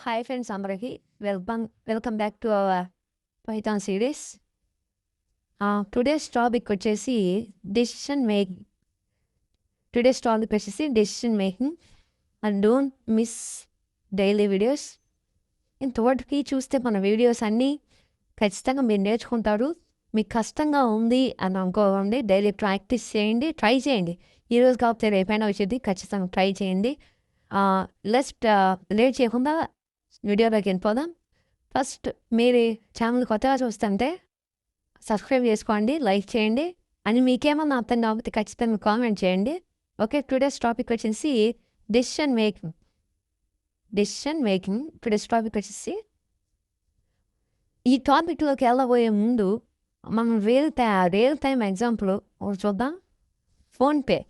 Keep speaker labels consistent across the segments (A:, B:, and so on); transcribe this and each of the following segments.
A: Hi friends, అందరికి welcome back to our Python series. Today's topic వచ్చేసి decision making. And don't miss daily videos. ఇంతవరకు చూస్తే మన videos అన్నీ ఖచ్చితంగా మీరు నేర్చుకుంటారు. మీకు కష్టంగా ఉంది అని అనుకోండి, డైలీ ప్రాక్టీస్ చేయండి, ట్రై చేయండి. ఈరోజు కాకపోతే రేపైనా వచ్చేది, ఖచ్చితంగా ట్రై చేయండి. లేట్ చేయకుండా వీడియోలోకి వెళ్ళిపోదాం. ఫస్ట్ మీరు ఛానల్ కొత్తగా చూస్తుంటే సబ్స్క్రైబ్ చేసుకోండి, లైక్ చేయండి, అని మీకేమన్నా అర్థం కాకపోతే ఖచ్చితంగా కామెంట్ చేయండి. ఓకే, టుడేస్ టాపిక్ వచ్చేసి డెసిషన్ మేకింగ్. టుడేస్ టాపిక్ వచ్చేసి ఈ టాపిక్లోకి వెళ్ళబోయే ముందు మనం రియల్ టైం ఎగ్జాంపుల్ ఒకటి చూద్దాం. ఫోన్పే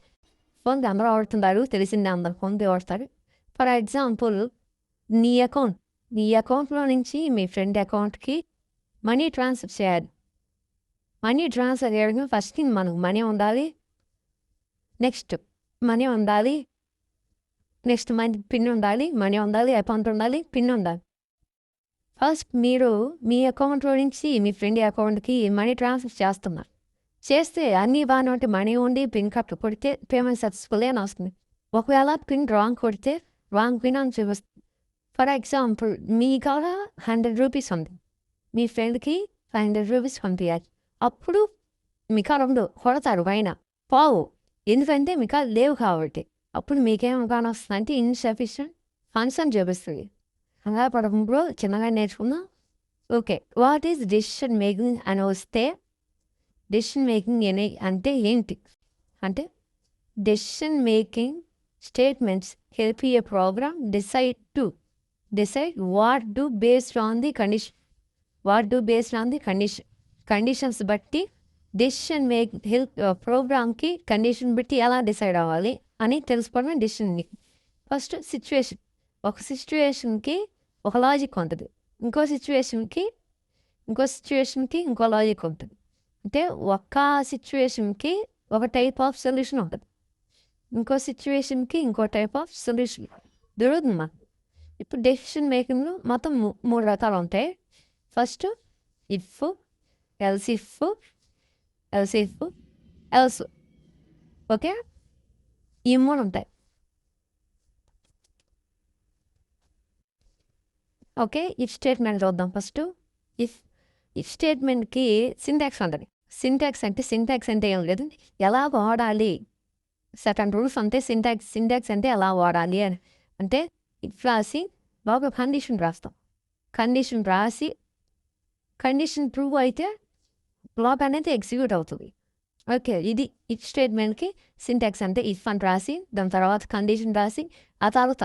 A: అందరూ వాడుతున్నారు, తెలిసిందే, అందరు ఫోన్పే వాడతారు. ఫర్ ఎగ్జాంపుల్, నీ అకౌంట్లో నుంచి మీ ఫ్రెండ్ అకౌంట్కి మనీ ట్రాన్స్ఫర్ చేయాలి. మనీ ట్రాన్స్ఫర్ చేయడం ఫస్ట్ మనకు మనీ ఉండాలి, నెక్స్ట్ పిన్ ఉండాలి, మనీ ఉండాలి, అకౌంట్ ఉండాలి, పిన్ ఉండాలి. ఫస్ట్ మీరు మీ అకౌంట్లో నుంచి మీ ఫ్రెండ్ అకౌంట్కి మనీ ట్రాన్స్ఫర్ చేస్తే అన్నీ బాగానే ఉంటే మనీ ఉండి పిన్ కట్ కొడితే పేమెంట్ సక్సెస్ఫుల్ అని వస్తుంది. ఒకవేళ పిన్ రాంగ్ కొడితే రాంగ్ పిన్ అని చూపిస్తుంది. ఫర్ ఎగ్జాంపుల్, మీ కాడ 100 రూపీస్ ఉంది, మీ ఫ్రెండ్కి 500 రూపీస్ పంపించాలి. అప్పుడు మీ కాడ కొడతారు పైన పావు, ఎందుకంటే మీ కాడ లేవు కాబట్టి. అప్పుడు మీకేం కానొస్తుంది అంటే ఇన్సఫిషియంట్ ఫండ్స్ అని చూపిస్తుంది. అలా పడకుండా చిన్నగా నేర్చుకుందాం. Okay, what is decision making అని వస్తే, డెసిషన్ మేకింగ్ అంటే ఏంటి అంటే, decision making statements help a program decide what do based on the conditions బట్టి డెసిషన్ హెల్ప్ ప్రోగ్రామ్కి కండిషన్ బట్టి ఎలా డిసైడ్ అవ్వాలి అని తెలుసుకోవడమే డెసిషన్ మేకింగ్. ఫస్ట్ ఒక సిచ్యువేషన్కి ఒక లాజిక్ ఉంటుంది, ఇంకో సిచ్యువేషన్కి ఇంకో లాజిక్ ఉంటుంది. అంటే ఒక సిచ్యువేషన్కి ఒక టైప్ ఆఫ్ సొల్యూషన్ ఉంటుంది, ఇంకో సిచ్యువేషన్కి ఇంకో టైప్ ఆఫ్ సొల్యూషన్ దొరుకుతుందమ్మా. ఇప్పుడు డెసిషన్ మేకింగ్లో మొత్తం 3 రకాలు ఉంటాయి. First if, else. ఓకే, ఈ 3 ఉంటాయి. ఓకే, ఇఫ్ స్టేట్మెంట్ చూద్దాం. ఫస్ట్ ఇఫ్ స్టేట్మెంట్కి సింటాక్స్ ఉంటుంది. సింటాక్స్ అంటే ఏం లేదు, ఎలా వాడాలి, సర్టన్ రూల్స్ అంతే. సింటాక్స్ అంటే ఎలా వాడాలి అని అంటే, ఇఫ్ రాసి బాగా కండిషన్ రాస్తాం. కండిషన్ రాసి కండిషన్ ప్రూవ్ అయితే బ్లాక్ అనేది ఎగ్జిక్యూట్ అవుతుంది. ఓకే, ఇది ఇఫ్ స్టేట్మెంట్కి సింటాక్స్ అంటే ఇఫ్ అని రాసి, దాని తర్వాత కండిషన్ రాసి, ఆ తర్వాత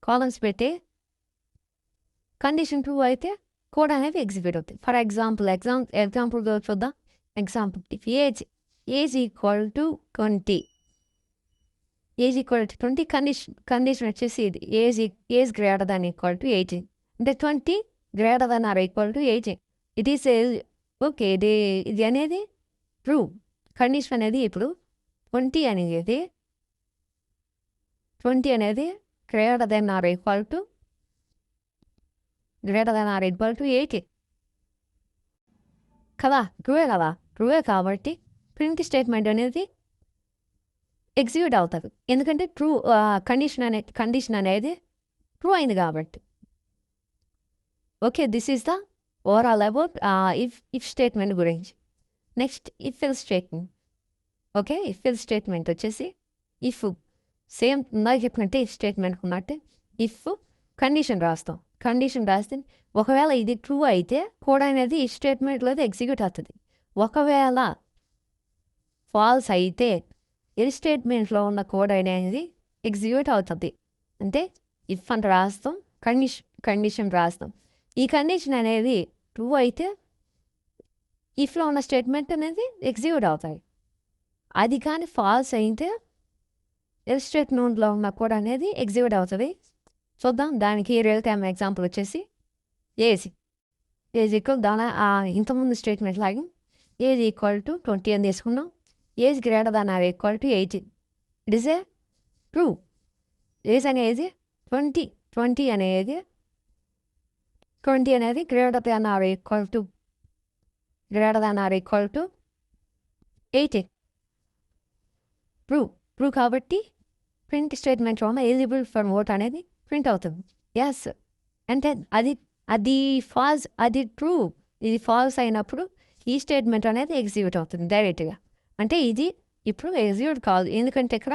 A: కాలమ్స్ పెట్టి కండిషన్ ప్రూవ్ అయితే కోడ్ అనేది ఎగ్జిక్యూట్ అవుతుంది. ఫర్ ఎగ్జాంపుల్ చూద్దాం. Example, if age equal to 20, condition వచ్చేసి ఇది, age greater than equal to 18, అంటే 20 greater than or equal to 18. It is okay, ఇది అనేది ట్రూ. కండిషన్ అనేది ఇప్పుడు 20 అనేది greater than or equal to 18 కదా, ట్రూవే కాబట్టి ప్రింట్ స్టేట్మెంట్ అనేది ఎగ్జిక్యూట్ అవుతుంది. ఎందుకంటే కండిషన్ అనేది ట్రూ అయింది కాబట్టి. Okay, this is the overall about if statement గురించి. Next if else statement. Okay, if else statement వచ్చేసి ఇఫ్ సేమ్ నాకు చెప్పినట్టే ఇఫ్ స్టేట్మెంట్ ఉన్నట్టే ఇఫ్ కండిషన్ రాస్తే ఒకవేళ ఇది ట్రూ అయితే కోడ్ అనేది ఈ స్టేట్మెంట్లో ఎగ్జిక్యూట్ అవుతుంది. ఒకవేళ ఫాల్స్ అయితే ఈ స్టేట్మెంట్లో ఉన్న కోడ్ అనేది ఎగ్జిక్యూట్ అవుతుంది. అంటే ఇఫ్ అని రాస్తాం, కండిషన్ రాస్తాం. ఈ కండిషన్ అనేది ట్రూ అయితే ఇఫ్లో ఉన్న స్టేట్మెంట్ అనేది ఎగ్జిక్యూట్ అవుతాయి. అది కానీ ఫాల్స్ అయితే ఎల్ స్టేట్మెంట్లో ఉన్న కోడ్ అనేది ఎగ్జిక్యూట్ అవుతుంది. చూద్దాం, దానికి రియల్ టైమ్ ఎగ్జాంపుల్ వచ్చేసి ఏజ్ ఈక్వల్ ఇంతకుముందు స్టేట్మెంట్ లాగి ఏజ్ ఈక్వల్ టు 20 అని తీసుకున్నాం. Age greater than or equal to 18. It is a true. Age అనేది 20 20 అనేది greater than or equal to 80. True కాబట్టి ప్రింట్ స్టేట్మెంట్ వల్ల ఎలిజిబుల్ ఫర్ ఓట్ అనేది ప్రింట్ అవుతుంది. ఎస్ అంటే అది ట్రూ, ఇది ఫాల్స్ అయినప్పుడు ఈ స్టేట్మెంట్ అనేది ఎగ్జిక్యూట్ అవుతుంది డైరెక్ట్గా. అంటే ఇది ఇప్పుడు ఎగ్జిక్యూట్ కాదు, ఎందుకంటే ఇక్కడ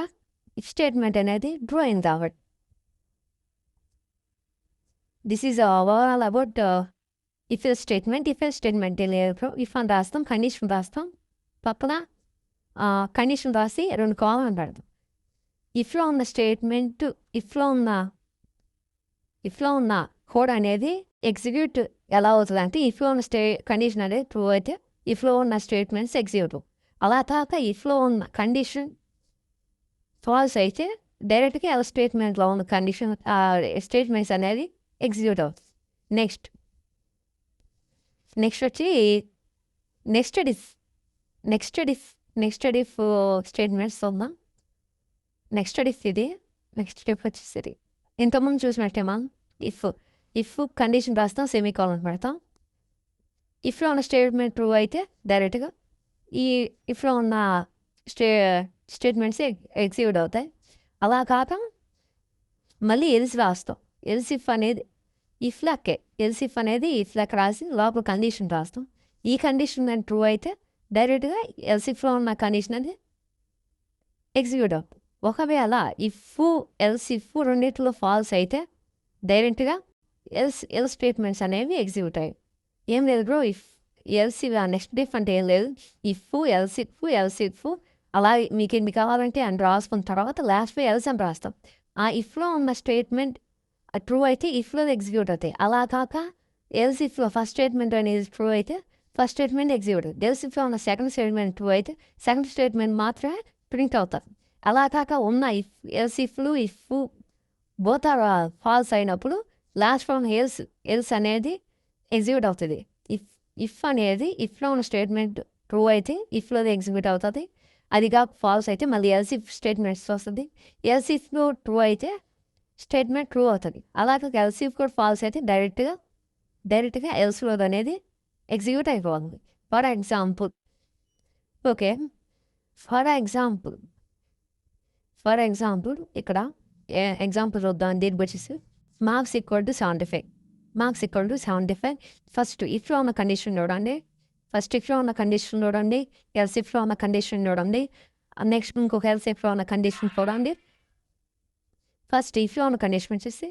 A: ఇఫ్ స్టేట్మెంట్ అనేది ట్రూ అయింది కాబట్టి. This is overall about if statement. లేదు, ఇఫ్ అని రాస్తాం, కండిషన్ రాస్తాం, పక్కన కండిషన్ రాసి 2 కాలం పెడతాం. ఇఫ్లో ఉన్న స్టేట్మెంట్, ఇఫ్లో ఉన్న కోడ్ అనేది ఎగ్జిక్యూట్ ఎలా అవుతుంది అంటే ఇఫ్లో ఉన్న కండిషన్ అనేది ట్రూ అయితే ఇఫ్లో ఉన్న స్టేట్మెంట్స్ ఎగ్జిక్యూట్. అలా కాక ఇఫ్లో ఉన్న కండిషన్ ఫాల్స్ అయితే డైరెక్ట్గా ఎలా స్టేట్మెంట్లో ఉన్న కండిషన్ స్టేట్మెంట్స్ అనేది ఎగ్జిక్యూట్ అవుతుంది. నెక్స్ట్ వచ్చి నెక్స్ట్ ఇఫ్ స్టేట్మెంట్స్ ఉందా. నెక్స్ట్ ఇది నెక్స్ట్ స్టెప్ వచ్చేసరి ఇంతకుముందు చూసినట్టే మనం ఇఫ్ కండిషన్ రాస్తాం, సెమీకాలన్ పెడతాం. ఇఫ్లో ఉన్న స్టేట్మెంట్ ట్రూ అయితే డైరెక్ట్గా ఈ ఇఫ్లో ఉన్న స్టేట్మెంట్స్ ఎగ్జిక్యూట్ అవుతాయి. అలా కాక మళ్ళీ ఎల్స్ రాస్తాం. ఎల్సిఫ్ అనేది ఇఫ్లెక్ రాసి లోపల కండిషన్ రాస్తాం. ఈ కండిషన్ అని ట్రూ అయితే డైరెక్ట్గా ఎల్సిఫ్లో ఉన్న కండిషన్ అనేది ఎగ్జిక్యూట్ అవుతుంది. ఒకవేళ ఎల్సిఫ్ రెండింటిలో ఫాల్స్ అయితే డైరెక్ట్గా ఎల్ స్టేట్మెంట్స్ అనేవి ఎగ్జిక్యూట్ అయ్యాయి. ఏం లేదు బ్రో, ఎల్సి నెక్స్ట్ ఇఫ్ అంటే ఏం లేదు, ఎల్సిఫ్ అలా మీకు ఎన్ని కావాలంటే అని రాసుకున్న తర్వాత లాస్ట్ ఎల్స్ అని రాస్తాం. ఆ ఇఫ్లో ఉన్న స్టేట్మెంట్ ట్రూ అయితే ఇఫ్లో ఎగ్జిక్యూట్ అవుతాయి. అలా కాక ఎల్సిఫ్లో ఫస్ట్ స్టేట్మెంట్ అనేది ట్రూ అయితే ఫస్ట్ స్టేట్మెంట్ ఎగ్జిక్యూట్ అవుతుంది. ఎల్సిఫ్లో ఉన్న సెకండ్ స్టేట్మెంట్ ట్రూ అయితే సెకండ్ స్టేట్మెంట్ మాత్రమే ప్రింట్ అవుతుంది. అలా కాక ఉన్న ఎల్సిఫ్లు బోత్ ఆర్ ఫాల్స్ అయినప్పుడు లాస్ట్ ఫ్రమ్ ఎల్స్ అనేది ఎగ్జిక్యూట్ అవుతుంది. ఇఫ్లో ఉన్న స్టేట్మెంట్ ట్రూ అయితే ఇఫ్లో ఎగ్జిక్యూట్ అవుతుంది. అది కాక ఫాల్స్ అయితే మళ్ళీ ఎల్సిఫ్ స్టేట్మెంట్స్ వస్తుంది. ఎల్సిఫ్లో ట్రూ అయితే స్టేట్మెంట్ ట్రూ అవుతుంది. అలాగే ఎల్సిఫ్ కూడా ఫాల్స్ అయితే డైరెక్ట్గా ఎల్స్లో అనేది ఎగ్జిక్యూట్ అయిపోతుంది. ఫర్ ఎగ్జాంపుల్ ఇక్కడ ఎగ్జాంపుల్ చూద్దాం. దీని వచ్చేసి మార్క్స్ ఈక్వల్ టు 75. ఫస్ట్ ఇఫ్లో ఉన్న కండిషన్ చూడండి, ఎల్సిఫ్లో ఉన్న కండిషన్ చూడండి, నెక్స్ట్ ఇంకొక ఎల్సిఫ్లో ఉన్న కండిషన్ చూడండి. ఫస్ట్ ఇఫ్లో ఉన్న కండిషన్ వచ్చేసి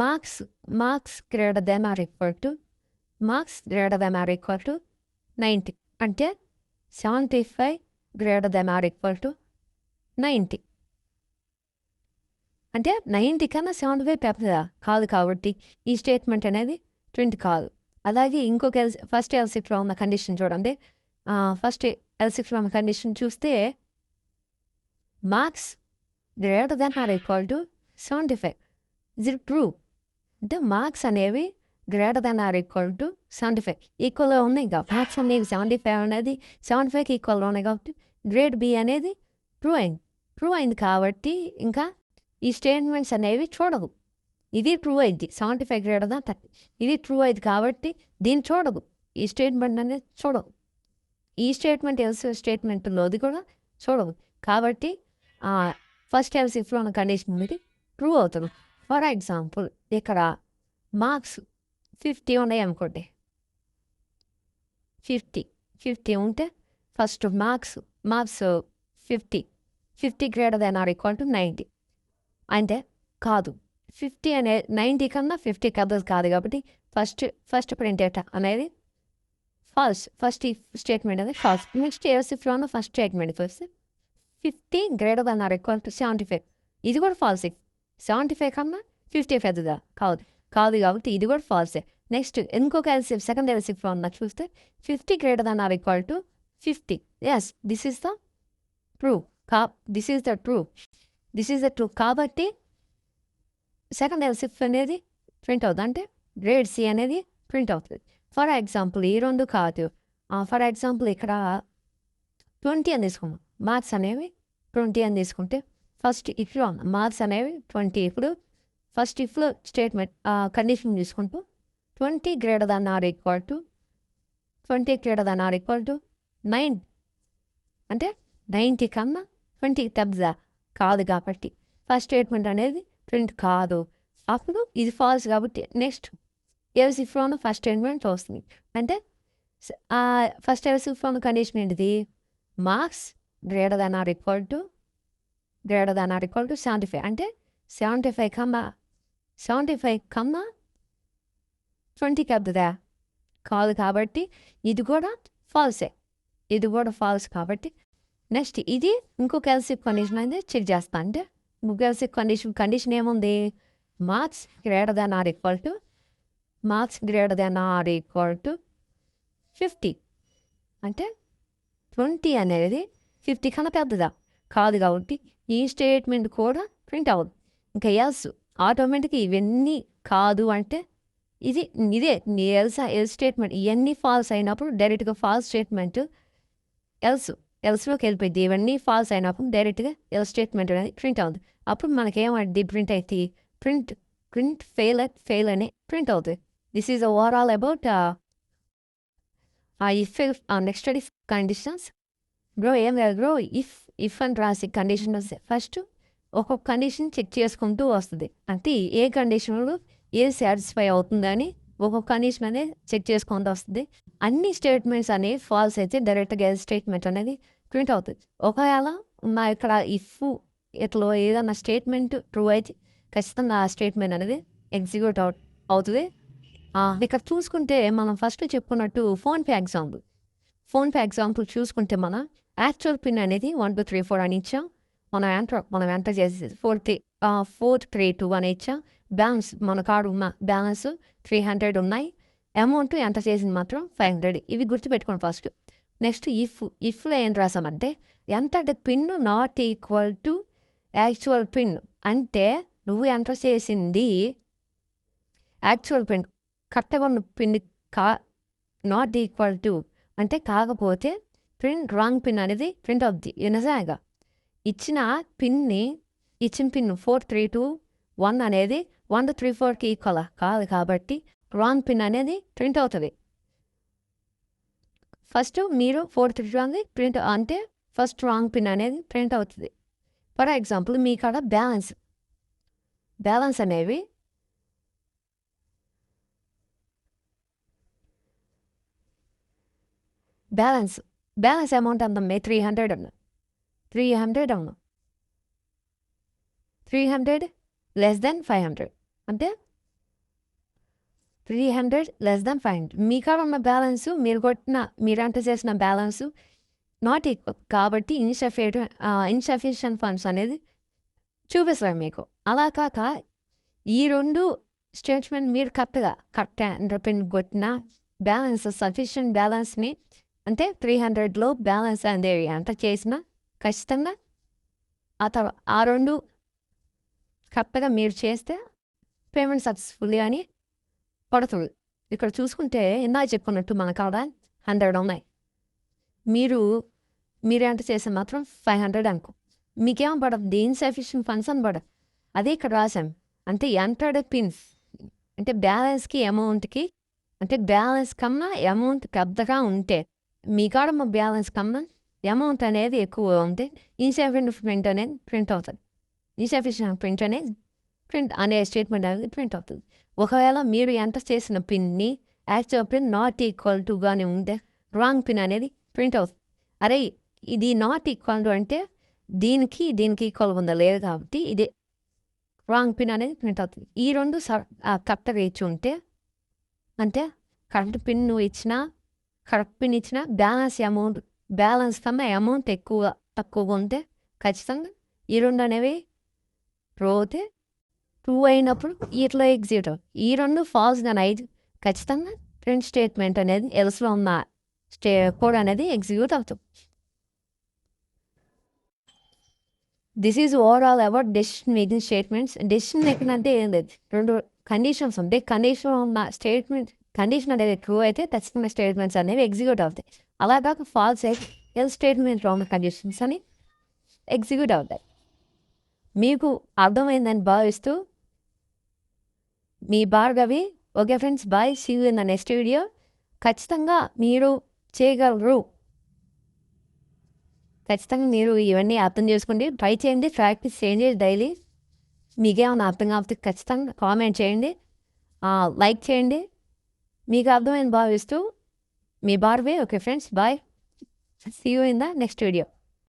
A: marks greater than or equal to 90. అంటే 75 greater than or equal to 90. అంటే 90 కన్నా 75 పెద్దదా కాదు కాబట్టి ఈ స్టేట్మెంట్ అనేది 20 కాదు. అలాగే ఇంకొక ఫస్ట్ ఎల్సిఫ్లో ఉన్న కండిషన్ చూడండి. ఫస్ట్ ఎల్సిఫ్లో ఉన్న కండిషన్ చూస్తే marks greater than or equal to 75. ఇది ట్రూ. అంటే మార్క్స్ అనేవి greater than or equal to 75 ఈక్వల్గా ఉన్నాయి. ఇంకా మార్క్స్ అనేవి 75 అనేది 75కి ఈక్వల్గా ఉన్నాయి కాబట్టి గ్రేడ్ బి అనేది ట్రూ అయింది కాబట్టి ఇంకా ఈ స్టేట్మెంట్స్ అనేవి చూడదు. ఇది ట్రూ అయింది 75 గ్రేటర్ దాన్ 30. ఇది ట్రూ అయింది కాబట్టి దీన్ని చూడదు. ఈ స్టేట్మెంట్ అనేది చూడదు. ఈ స్టేట్మెంట్ ఎల్స్ స్టేట్మెంట్లోది కూడా చూడదు. కాబట్టి ఫస్ట్ ఎల్సిఫ్లో ఉన్న కండిషన్ అనేది ట్రూ అవుతుంది. ఫర్ ఎగ్జాంపుల్ ఇక్కడ మార్క్స్ 50 ఉన్నాయి అనుకోండి. 50 ఉంటే first marks 50 greater than or equal to 90. అంటే కాదు, 50 అనే 90 కన్నా 50 పెద్దది కాదు కాబట్టి ఫస్ట్ ప్రింట్ డేటా అనేది ఫాల్స్. ఫస్ట్ ఈ స్టేట్మెంట్ అనేది ఫాల్స్. నెక్స్ట్ ఎల్సిఫ్లో ఉన్న ఫస్ట్ స్టేట్మెంట్ వస్తే 50 greater than or equal to 75. ఇది కూడా ఫాల్స్. 75 కన్నా 50 పెద్దదా కాదు కాబట్టి ఇది కూడా ఫాల్సే. నెక్స్ట్ ఇంకొక ఎల్సిఫ్ సెకండ్ ఎల్సిఫ్లో ఉన్న చూస్తే 50 greater than or equal to 50. Yes, this is the true. కాబట్టి సెకండ్ ఎల్సిఫ్ అనేది ప్రింట్ అవుతుంది. అంటే గ్రేడ్ సి అనేది ప్రింట్ అవుతుంది. ఫర్ ఎగ్జాంపుల్ ఈ రెండు కాదు. ఫర్ ఎగ్జాంపుల్ ఇక్కడ 20 అని తీసుకున్నాం. మార్క్స్ అనేవి 20 అని తీసుకుంటే ఫస్ట్ ఇఫ్లో మార్క్స్ అనేవి 20. ఇప్పుడు ఫస్ట్ ఇఫ్లో స్టేట్మెంట్ కండిషన్ తీసుకుంటూ 20 greater than or equal to 20 greater than or equal to 9 అంటే 90 కన్నా 20 తగ్గుదా కాదు కాబట్టి ఫస్ట్ స్టేట్మెంట్ అనేది ప్రింట్ కాదు. అప్పుడు ఇది ఫాల్స్ కాబట్టి నెక్స్ట్ ఎల్స్ ఇఫ్లోను ఫస్ట్ స్టేట్మెంట్ వస్తుంది. అంటే ఫస్ట్ ఎల్స్ ఇఫ్లోను కండిషన్ ఏంటిది? Marks greater than or equal to 75 అంటే 75 కన్నా 20 కద్దుదా కాదు కాబట్టి ఇది కూడా ఫాల్సే. ఇది కూడా ఫాల్స్ కాబట్టి నెక్స్ట్ ఇది ఇంకొక ఎల్స్ ఇఫ్ కండిషన్ అనేది చెక్ చేస్తా. అంటే ఇంకొక ఎల్స్ ఇఫ్ కండిషన్ ఏముంది? Marks greater than or equal to 50 అంటే 20 అనేది 50 కన్నా పెద్దదా కాదు కాబట్టి ఈ స్టేట్మెంట్ కూడా ప్రింట్ అవ్వదు. ఇంకా ఎల్స్ ఆటోమేటిక్గా ఇవన్నీ కాదు అంటే ఇదే ఎల్స్ స్టేట్మెంట్ ఇవన్నీ ఫాల్స్ అయినప్పుడు డైరెక్ట్గా ఫాల్స్ స్టేట్మెంట్ ఎల్స్లోకి వెళ్ళిపోయింది. ఇవన్నీ ఫాల్స్ అయినప్పుడు డైరెక్ట్గా ఎల్ స్టేట్మెంట్ అనేది ప్రింట్ అవుతుంది. అప్పుడు మనకేమంటుంది? ప్రింట్ అయితే ప్రింట్ ఫెయిల్ అని ప్రింట్ అవుతుంది. This is overall about next if conditions. Bro ఏం లేదు బ్రో, ఇఫ్ అని రాసి కండిషన్ వస్తే ఫస్ట్ ఒక్కొక్క కండిషన్ చెక్ చేసుకుంటూ వస్తుంది. అంటే ఏ కండిషన్లో ఏది సాటిస్ఫై అవుతుందని ఒక్కొక్క కండిషన్ అనేది చెక్ చేసుకుంటూ వస్తుంది. అన్ని స్టేట్మెంట్స్ అనేవి ఫాల్స్ అయితే డైరెక్ట్గా స్టేట్మెంట్ అనేది ప్రింట్ అవుతుంది. ఒకవేళ నా ఇక్కడ ఇఫ్ ఇట్లా ఏదన్నా స్టేట్మెంట్ ట్రూ అయితే ఖచ్చితంగా ఆ స్టేట్మెంట్ అనేది ఎగ్జిక్యూట్ అవుతుంది. ఇక్కడ చూసుకుంటే మనం ఫస్ట్ చెప్పుకున్నట్టు ఫోన్పే ఎగ్జాంపుల్ చూసుకుంటే మనం యాక్చువల్ పిన్ అనేది 1 2 3 4 అని ఇచ్చాం. మనం ఎంటర్ చేసేది 432 అని ఇచ్చాం. బ్యాలెన్స్ మన కార్డు ఉన్న బ్యాలెన్స్ 300 ఉన్నాయి. అమౌంట్ ఎంటర్ చేసింది మాత్రం 500. ఇవి గుర్తుపెట్టుకోండి ఫస్ట్. నెక్స్ట్ ఇఫ్లో ఏం రాసామంటే enter pin not equal to actual pin అంటే నువ్వు ఎంటర్ చేసింది యాక్చువల్ పిన్ కరెక్ట్గా ఉన్న పిన్ నాట్ ఈక్వల్ టు అంటే కాకపోతే ప్రింట్ రాంగ్ పిన్ అనేది ప్రింట్ అవుద్ది. నిజంగా ఇచ్చిన పిన్ 4321 అనేది 134కి ఈక్వల్ కాదు కాబట్టి రాంగ్ పిన్ అనేది ప్రింట్ అవుతుంది. ఫస్ట్ మీరు 431 ప్రింట్ అంటే ఫస్ట్ రాంగ్ పిన్ అనేది ప్రింట్ అవుతుంది. ఫర్ ఎగ్జాంపుల్ మీ కాడ బ్యాలెన్స్ అనేవి బ్యాలెన్స్ అమౌంట్ అంత 300 అన్నా 300 లెస్ దెన్ 500 అంటే 300 లెస్ దెన్ 500 మీ కాడ ఉన్న బ్యాలెన్స్ మీరు ఎంటర్ చేసిన బ్యాలెన్స్ నాట్ ఈక్వల్ కాబట్టి ఇన్సఫిషియెంట్ ఫండ్స్ అనేది చూపిస్తారు మీకు. అలా కాక ఈ రెండు స్టేట్మెంట్ మీరు కరెక్ట్ ఎంటర్ పిన్ కొట్టిన బ్యాలెన్స్ సఫిషియెంట్ బ్యాలెన్స్ని అంటే 300లో బ్యాలెన్స్ అనేది ఎంటర్ చేసిన ఖచ్చితంగా ఆ రెండు కరెక్ట్గా మీరు చేస్తే పేమెంట్ సక్సెస్ఫుల్లీ అని పడుతుంది. ఇక్కడ చూసుకుంటే ఇందాక చెప్పుకున్నట్టు మన కాడ 100 ఉన్నాయి. మీరు ఎంటర్ చేస్తే మాత్రం 500 అనుకో. మీకేమో పడదు ఇన్సఫిషియెంట్ ఫండ్స్ అని పడదు. అదే ఇక్కడ రాసాం. అంటే ఎంటర్డ్ పిన్స్ అంటే బ్యాలెన్స్కి అమౌంట్కి అంటే బ్యాలెన్స్ కన్నా అమౌంట్ పెద్దగా ఉంటే మీ కాడ మా బ్యాలెన్స్ కన్నా అమౌంట్ అనేది ఎక్కువ ఉంటే ఇన్సఫిషియెంట్ ప్రింట్ అనేది ప్రింట్ అవుతుంది. ఇన్సఫిషియెంట్ ప్రింట్ అనే స్టేట్మెంట్ అనేది ప్రింట్ అవుతుంది. ఒకవేళ మీరు ఎంటర్ చేసిన పిన్ని యాక్చువల్ పిన్ నాట్ ఈక్వల్ టుగానే ఉంటే రాంగ్ పిన్ అనేది ప్రింట్ అవుతుంది. అరే ఇది నాట్ ఈక్వల్ టు అంటే దీనికి ఈక్వల్ ఉందా లేదు కాబట్టి ఇది రాంగ్ పిన్ అనేది ప్రింట్ అవుతుంది. ఈ రెండు కరెక్ట్గా ఇచ్చి ఉంటే అంటే కరెక్ట్ పిన్ నువ్వు కరెక్ట్ పిన్ ఇచ్చిన బ్యాలెన్స్ కన్నా అమౌంట్ తక్కువగా ఉంటే ఖచ్చితంగా ఈ రెండు అనేవి పోతే ట్రూ అయినప్పుడు ఇట్లా ఎగ్జిక్యూట్ ఈ రెండు ఫాల్స్గా అయితే ఖచ్చితంగా ప్రింట్ స్టేట్మెంట్ అనేది ఎల్స్లో ఉన్న కోడ్ అనేది ఎగ్జిక్యూట్ అవుతుంది. This is overall about decision making statements. Decision making అంటే ఏం లేదు, రెండు కండిషన్స్ ఉంటాయి. కండిషన్ ఉన్న స్టేట్మెంట్ కండిషన్ అనేది ట్రూ అయితే ఖచ్చితంగా స్టేట్మెంట్స్ అనేవి ఎగ్జిక్యూట్ అవుతాయి. అలాగా ఫాల్స్ అయితే ఎల్ స్టేట్మెంట్ ఉన్న కండిషన్స్ అని ఎగ్జిక్యూట్ అవుతాయి. మీకు అర్థమైందని భావిస్తూ మీ Bhargavi. Okay friends, bye, see you in the next video. ఖచ్చితంగా మీరు చేయగలరు. ఖచ్చితంగా మీరు ఇవన్నీ అర్థం చేసుకోండి, ట్రై చేయండి, ప్రాక్టీస్ చేయండి డైలీ. మీకేమన్నా అర్థం కాకపోతే ఖచ్చితంగా కామెంట్ చేయండి, లైక్ చేయండి. మీకు అర్థమైంది భావిస్తూ మీ Bhargavi. Okay friends, bye, see you in the next video.